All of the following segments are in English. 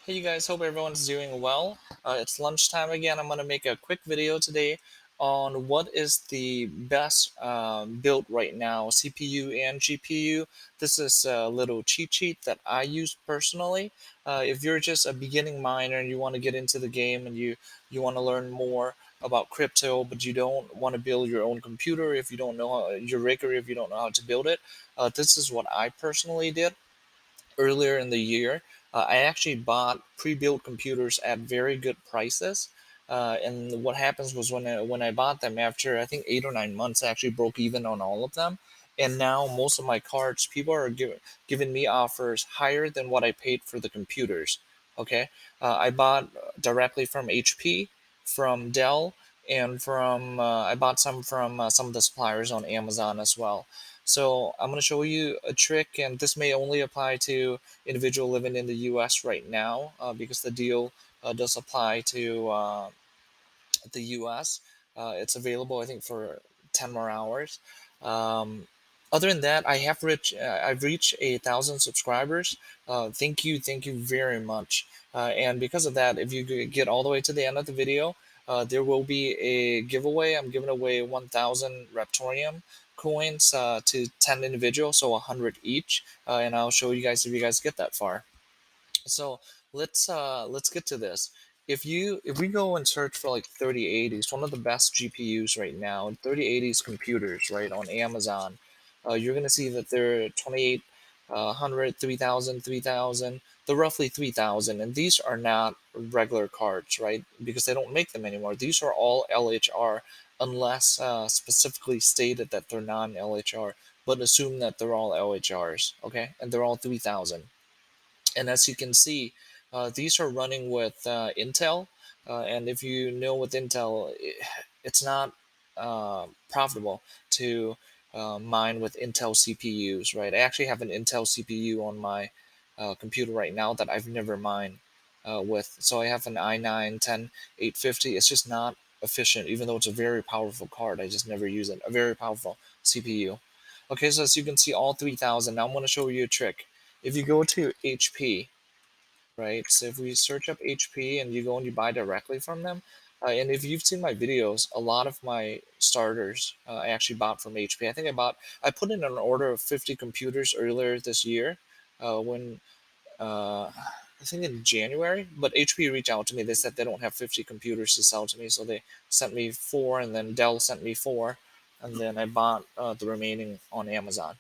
Hey you guys, hope everyone's doing well. It's lunchtime again. I'm gonna make a quick video today on what is the best build right now, CPU and GPU. This is a little cheat sheet that I use personally. If you're just a beginning miner and you want to get into the game and you want to learn more about crypto, but you don't want to build your own computer if you don't know your rig or if you don't know how to build it, this is what I personally did earlier in the year. I actually bought pre-built computers at very good prices. And what happens was when I bought them after I think 8 or 9 months, I actually broke even on all of them. And now most of my cards, people are giving me offers higher than what I paid for the computers. Okay, I bought directly from HP, from Dell, and from I bought some from some of the suppliers on Amazon as well. So I'm going to show you a trick, and this may only apply to individual living in the U.S. right now because the deal does apply to the U.S. It's available, I think, for 10 more hours. Um, Other than that, I've reached 1,000 subscribers. Thank you very much. And because of that, if you get all the way to the end of the video, there will be a giveaway. I'm giving away 1,000 Raptoreum coins to 10 individuals, so 100 each. And I'll show you guys if you guys get that far. So let's get to this. If we go and search for like 3080s, one of the best GPUs right now, 3080s computers, right, on Amazon, you're gonna see that they're 28 100, 3000, 3000. They're roughly 3000, and these are not regular cards, right? Because they don't make them anymore. These are all LHR, unless specifically stated that they're non-LHR. But assume that they're all LHRs, okay? And they're all 3000. And as you can see, these are running with Intel. And if you know with Intel, it's not profitable to mine with Intel CPUs, right? I actually have an Intel CPU on my computer right now that I've never mined with. So I have an i9 10850. It's just not efficient, even though it's a very powerful card. I just never use it. A very powerful CPU. Okay, so as you can see, all 3000. Now I'm going to show you a trick. If you go to HP, right? So if we search up HP and you go and you buy directly from them, and if you've seen my videos, a lot of my starters I actually bought from HP. I put in an order of 50 computers earlier this year, when I think in January. But HP reached out to me. They said they don't have 50 computers to sell to me, so they sent me four, and then Dell sent me four, and then I bought the remaining on Amazon.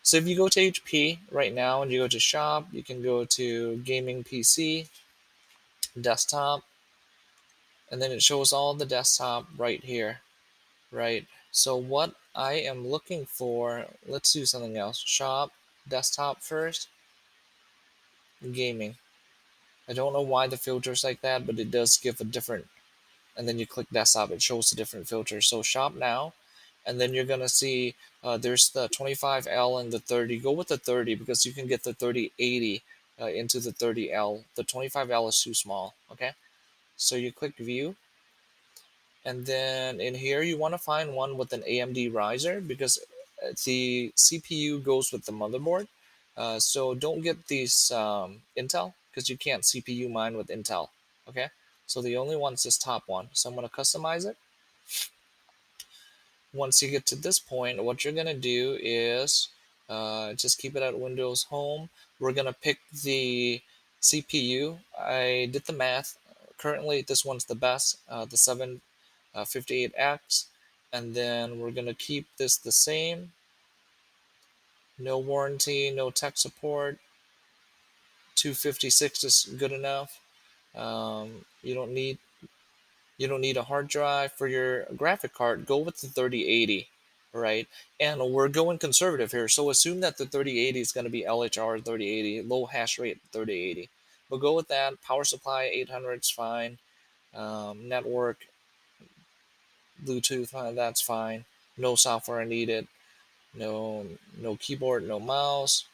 So if you go to HP right now and you go to shop, you can go to gaming PC, desktop, and then it shows all the desktop right here, right? So what I am looking for, let's do something else. Shop, desktop first, gaming. I don't know why the filter's like that, but it does give a different, and then you click desktop, it shows the different filters. So shop now, and then you're gonna see there's the 25L and the 30. Go with the 30 because you can get the 3080 into the 30L. The 25L is too small. Okay, so you click view, and then in here you want to find one with an AMD riser because the CPU goes with the motherboard. So don't get these Intel because you can't CPU mine with Intel. Okay, so the only one's this top one. So I'm going to customize it. Once you get to this point, what you're going to do is just keep it at Windows Home. We're going to pick the CPU. I did the math. Currently, this one's the best, the 758X. And then we're going to keep this the same. No warranty, no tech support. 256 is good enough. You don't need a hard drive for your graphic card. Go with the 3080, right? And we're going conservative here, so assume that the 3080 is going to be LHR 3080, low hash rate 3080. But go with that. Power supply 800 is fine. Network, Bluetooth, that's fine. No software needed. No keyboard, no mouse.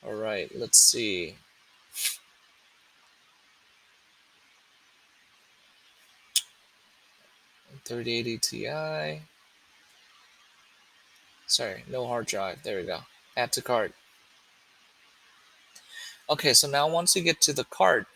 All right, let's see. 3080 Ti. Sorry, no hard drive. There we go. Add to cart. Okay, so now once you get to the cart,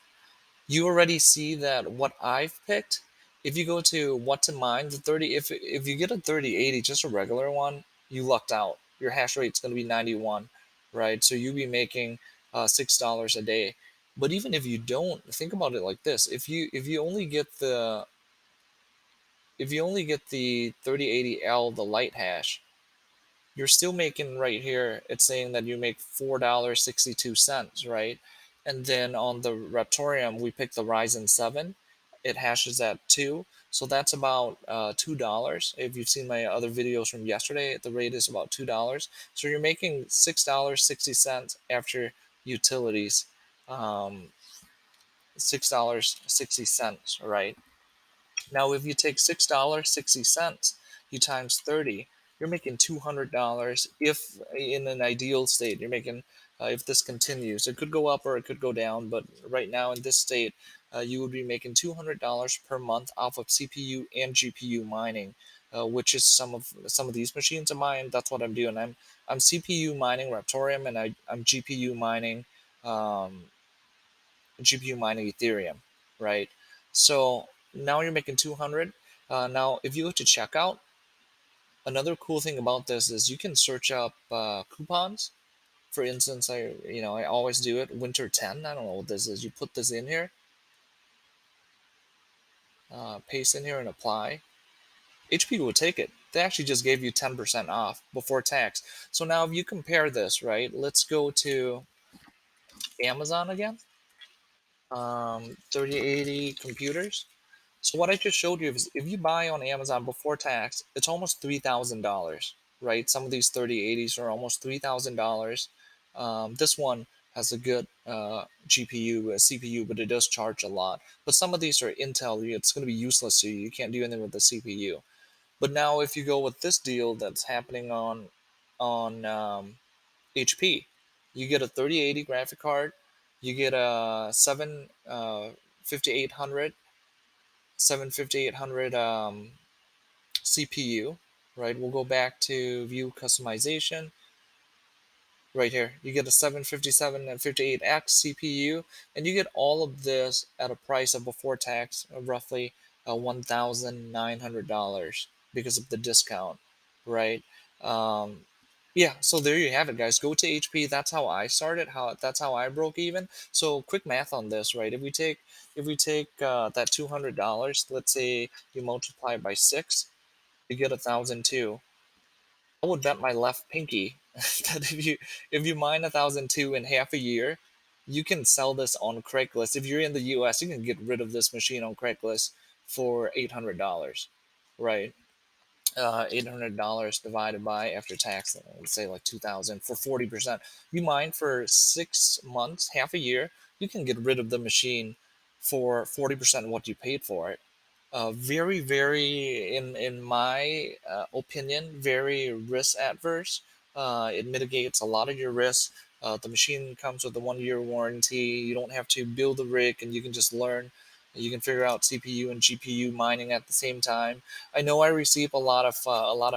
you already see that what I've picked, if you go to what to mine, the 30, if you get a 3080, just a regular one, you lucked out. Your hash rate's going to be 91, right? So you'll be making $6 a day. But even if you don't, think about it like this: if you only get the 3080L, the light hash, you're still making right here, it's saying that you make $4.62, right? And then on the Raptoreum, we picked the Ryzen 7. It hashes at 2. So that's about $2. If you've seen my other videos from yesterday, the rate is about $2. So you're making $6.60 after utilities. $6.60, right? Now, if you take $6.60, you times 30, you're making $200. If in an ideal state, you're making, if this continues, it could go up or it could go down, but right now in this state, you would be making $200 per month off of CPU and GPU mining, which is some of these machines of mine. That's what I'm doing. I'm CPU mining Raptoreum, and I'm um, GPU mining Ethereum, right? So now you're making 200. Now, if you go to checkout, another cool thing about this is you can search up coupons. For instance, I always do it. Winter 10. I don't know what this is. You put this in here, paste in here, and apply. HP will take it. They actually just gave you 10% off before tax. So now, if you compare this, right? Let's go to Amazon again. 3080 computers. So what I just showed you is if you buy on Amazon before tax, it's almost $3,000, right? Some of these 3080s are almost $3,000. This one has a good GPU, CPU, but it does charge a lot. But some of these are Intel. It's going to be useless to you. You can't do anything with the CPU. But now, if you go with this deal that's happening on HP, you get a 3080 graphic card, you get a 5800 7800 CPU, right? We'll go back to view customization right here. You get a 757 and 58X CPU, and you get all of this at a price of before tax of roughly $1,900 because of the discount, right? Um, yeah, so there you have it, guys. Go to HP. That's how I started. That's how I broke even. So quick math on this, right? If we take that $200, let's say you multiply it by 6, you get 1,002. I would bet my left pinky that if you mine 1,002 in half a year, you can sell this on Craigslist. If you're in the U.S., you can get rid of this machine on Craigslist for $800, right? $800 divided by after tax, let's say like 2,000 for 40%. You mine for 6 months, half a year, you can get rid of the machine for 40% of what you paid for it. Very, very, in my opinion, very risk adverse. It mitigates a lot of your risk. The machine comes with a 1 year warranty. You don't have to build a rig, and you can just learn. You can figure out CPU and GPU mining at the same time. I know I received a lot of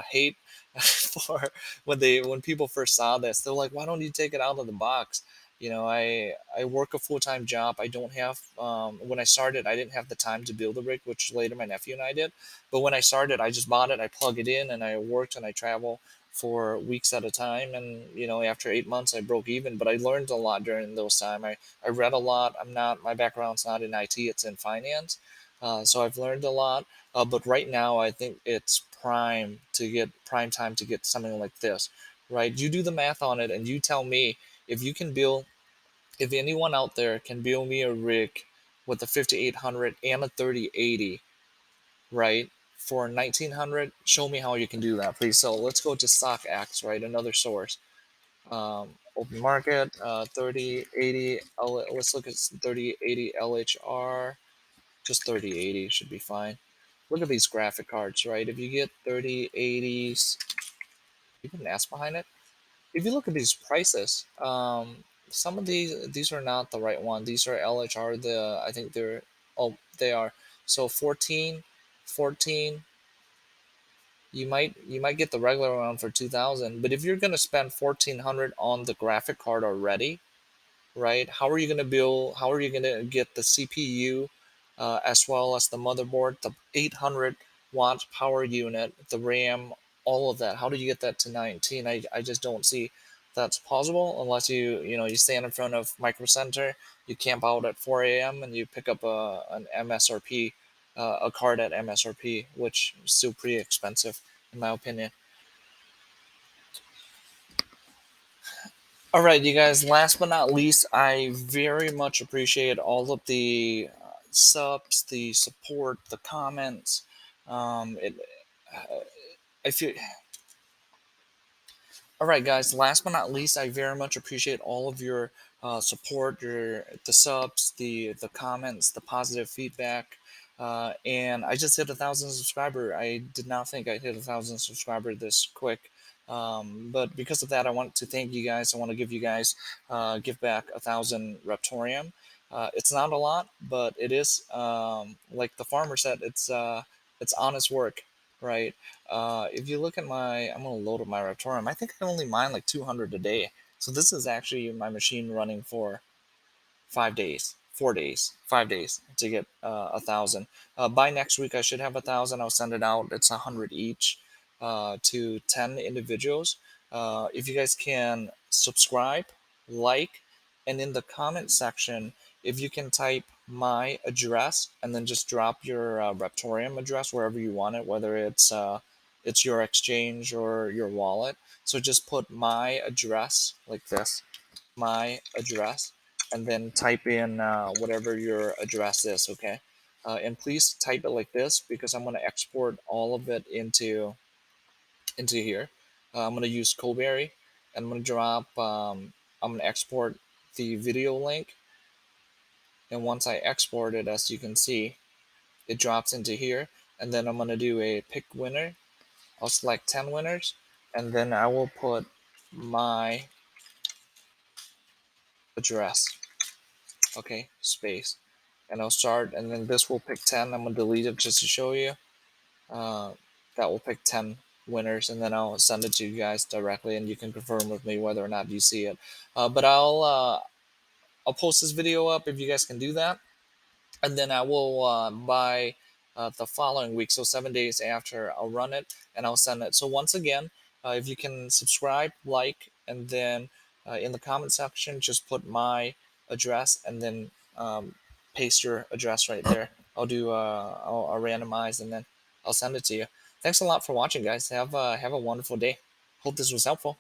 hate for when people first saw this. They're like, "Why don't you take it out of the box?" I work a full-time job. I don't have when I started, I didn't have the time to build a rig, which later my nephew and I did. But when I started, I just bought it, I plug it in, and I worked and I travel for weeks at a time. And after 8 months, I broke even. But I learned a lot during those time. I read a lot. My background's not in IT; it's in finance. So I've learned a lot. But right now, I think it's prime time to get something like this, right? You do the math on it, and you tell me if you can build if anyone out there can build me a rig with a 5800 and a 3080, right, for 1900, show me how you can do that, please. So let's go to StockX, right, another source. Open market, 3080. Let's look at 3080 LHR. Just 3080 should be fine. Look at these graphic cards, right? If you get 3080s, you put an S behind it. If you look at these prices, some of these are not the right one. These are LHR. I think they are. So 14, you might get the regular one for 2,000. But if you're gonna spend 1,400 on the graphic card already, right? How are you going to build, how are you going to get the CPU as well as the motherboard, the 800-watt power unit, the RAM, all of that? How do you get that to 19? I just don't see that's possible unless you stand in front of Micro Center, you camp out at 4 a.m. and you pick up an MSRP, a card at MSRP, which is still pretty expensive in my opinion. All right, you guys. Last but not least, I very much appreciate all of the subs, the support, the comments. It, I feel All right, guys. Last but not least, I very much appreciate all of your support, the subs, the comments, the positive feedback, and I just hit 1,000 subscriber. I did not think I'd hit 1,000 subscriber this quick, but because of that, I want to thank you guys. I want to give you guys give back 1,000 Raptoreum. It's not a lot, but it is like the farmer said. It's honest work, right? If you look at I'm gonna load up my Raptoreum. I think I only mine like 200 a day. So this is actually my machine running for 5 days, 4 days, 5 days to get 1,000. By next week, I should have 1,000. I'll send it out. It's 100 each to 10 individuals. If you guys can subscribe, like, and in the comment section, if you can type my address and then just drop your Raptorium address wherever you want it, whether it's your exchange or your wallet. So just put my address like this, my address, and then type in whatever your address is, okay? And please type it like this because I'm going to export all of it into here. I'm going to use Coleberry, and I'm going to I'm going to export the video link, and once I export it, as you can see, it drops into here, and then I'm going to do a pick winner. I'll select 10 winners, and then I will put my address, okay, space, and I'll start, and then this will pick 10. I'm gonna delete it just to show you. Uh, that will pick 10 winners, and then I'll send it to you guys directly, and you can confirm with me whether or not you see it. But I'll post this video up if you guys can do that, and then I will by the following week, so 7 days after, I'll run it and I'll send it. So once again, if you can subscribe, like, and then in the comment section, just put my address and then paste your address right there. I'll randomize and then I'll send it to you. Thanks a lot for watching, guys. Have a wonderful day. Hope this was helpful.